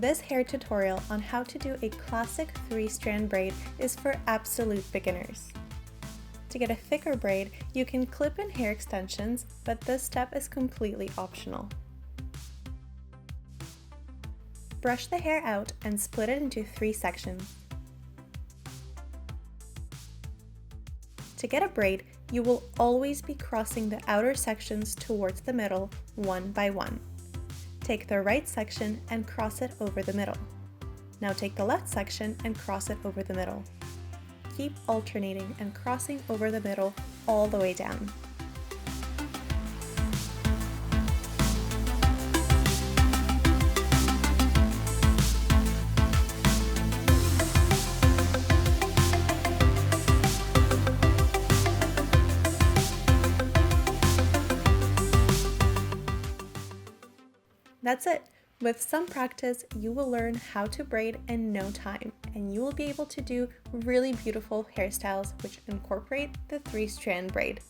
This hair tutorial on how to do a classic 3-strand braid is for absolute beginners. To get a thicker braid, you can clip in hair extensions, but this step is completely optional. Brush the hair out and split it into 3 sections. To get a braid, you will always be crossing the outer sections towards the middle, one by one. Take the right section and cross it over the middle. Now take the left section and cross it over the middle. Keep alternating and crossing over the middle all the way down. That's it. With some practice, you will learn how to braid in no time, and you will be able to do really beautiful hairstyles which incorporate the 3-strand braid.